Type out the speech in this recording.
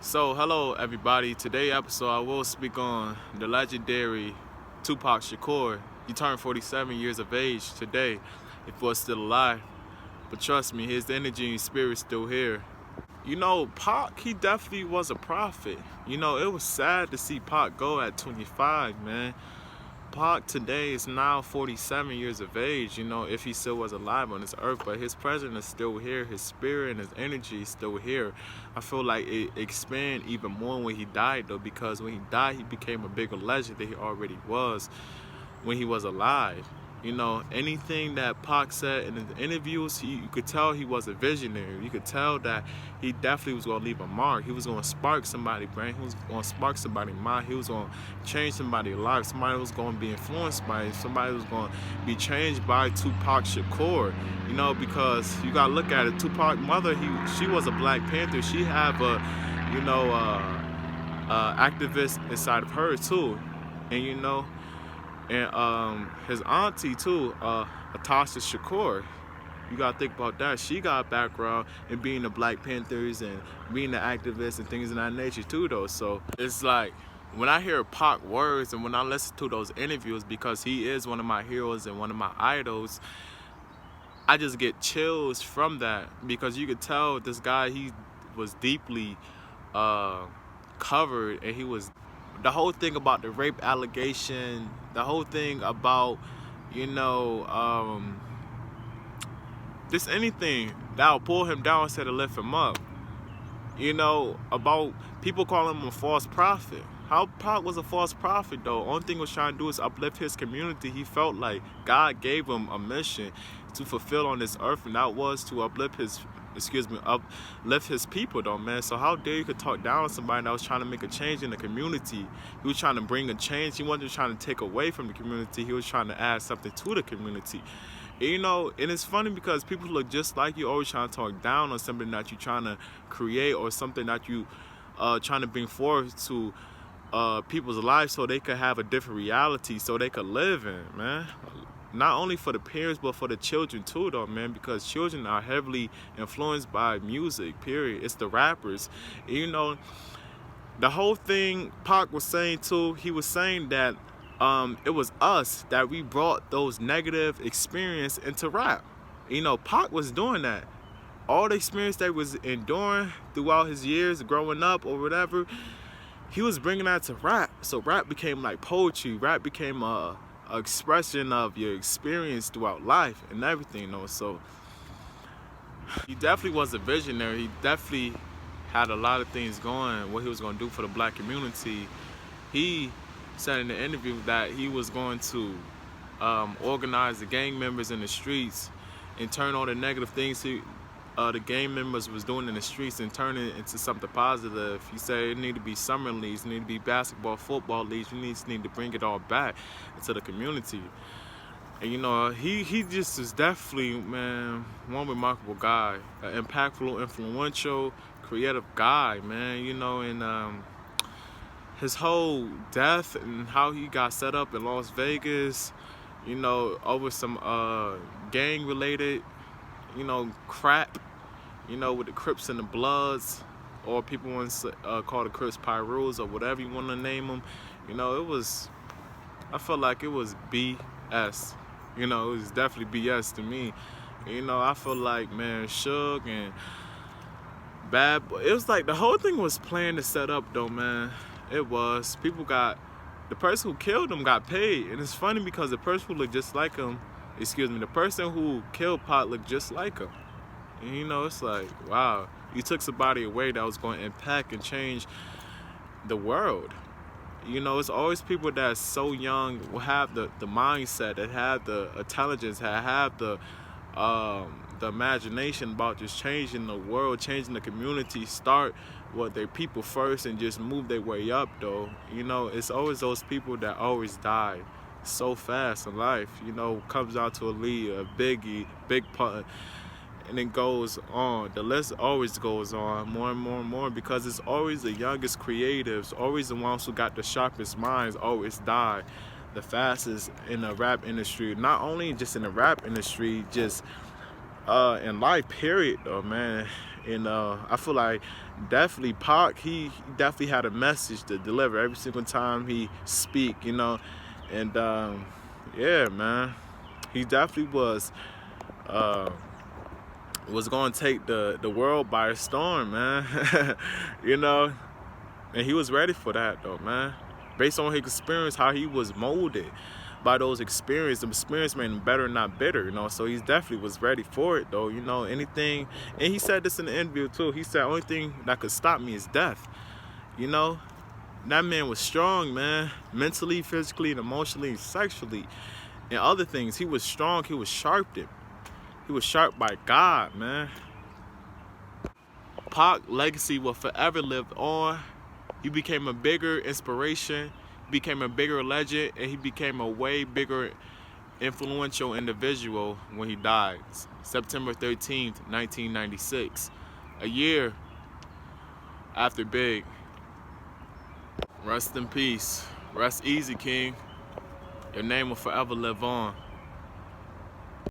So, hello everybody. Today episode I will speak on the legendary Tupac Shakur. He turned 47 years of age today, if he was still alive. But trust me, his energy and spirit still here. Pac, he definitely was a prophet. It was sad to see Pac go at 25, man. Pac today is now 47 years of age, if he still was alive on this earth, but his presence is still here, his spirit and his energy is still here. I feel like it expanded even more when he died though, because when he died, he became a bigger legend than he already was when he was alive. Anything that Pac said in the interviews, you could tell he was a visionary. You could tell that he definitely was going to leave a mark. He was going to spark somebody's brain. He was going to spark somebody's mind. He was going to change somebody's life. Somebody was going to be influenced by it. Somebody was going to be changed by Tupac Shakur. Because you got to look at it. Tupac's mother, she was a Black Panther. She had activist inside of her too. And his auntie too, Atasha Shakur. You gotta think about that. She got a background in being the Black Panthers and being the activist and things of that nature too though. So it's like when I hear Pac words and when I listen to those interviews, because he is one of my heroes and one of my idols, I just get chills from that, because you could tell this guy, he was deeply covered, and he was the whole thing about the rape allegation, the whole thing about just anything that will pull him down instead of lift him up. About people calling him a false prophet. How Pac was a false prophet though? Only thing he was trying to do is uplift his community. He felt like God gave him a mission to fulfill on this earth, and that was to uplift his people though, man. So how dare you could talk down on somebody that was trying to make a change in the community? He was trying to bring a change. He wasn't trying to take away from the community. He was trying to add something to the community. And it's funny because people look just like you, always trying to talk down on something that you're trying to create or something that you trying to bring forth to people's lives so they could have a different reality, so they could live in, man. Not only for the parents, but for the children too, though, man, because children are heavily influenced by music, period. It's the rappers. The whole thing Pac was saying too, he was saying that it was us that we brought those negative experience into rap. Pac was doing that. All the experience that he was enduring throughout his years growing up or whatever, he was bringing that to rap. So rap became like poetry. Rap became a expression of your experience throughout life and everything, So he definitely was a visionary. He definitely had a lot of things going, what he was going to do for the Black community. He said in the interview that he was going to organize the gang members in the streets and turn all the negative things the gang members was doing in the streets and turn it into something positive. He said it need to be summer leagues, it need to be basketball, football leagues. We need to bring it all back into the community. And he just is definitely, man, one remarkable guy, an impactful, influential, creative guy, man. And his whole death and how he got set up in Las Vegas, over some gang related, crap, with the Crips and the Bloods, or people want to call the Crips Pyrus or whatever you want to name them. I felt like it was BS. It was definitely BS to me. I feel like, man, Suge and Bad Boy, it was like the whole thing was planned to set up though, man. It was. The person who killed him got paid. And it's funny because the person who looked just like him, the person who killed Pac looked just like him. And it's like, wow, you took somebody away that was going to impact and change the world. It's always people that's so young will have the mindset, that have the intelligence, that have the imagination about just changing the world, changing the community, start with their people first and just move their way up though. It's always those people that always die so fast in life. Comes out to a lead, a Biggie, Big Pun, and it goes on. The list always goes on more and more and more, because it's always the youngest creatives, always the ones who got the sharpest minds always die the fastest in the rap industry. Not only just in the rap industry, just in life, period, though, man. And I feel like definitely Pac, he definitely had a message to deliver every single time he speak, you know. And yeah, man, he definitely uh, was going to take the world by storm, man. You know, and he was ready for that, though, man. Based on his experience, how he was molded by those experiences, the experience made him better, not bitter, you know. So he definitely was ready for it, though, you know. Anything, and he said this in the interview too. He said, only thing that could stop me is death, you know. That man was strong, man, mentally, physically, and emotionally, and sexually, and other things. He was strong. He was sharpened. He was sharp by God, man. Pac legacy will forever live on. He became a bigger inspiration, became a bigger legend, and he became a way bigger influential individual when he died. September 13th, 1996. A year after Big. Rest in peace. Rest easy, King. Your name will forever live on.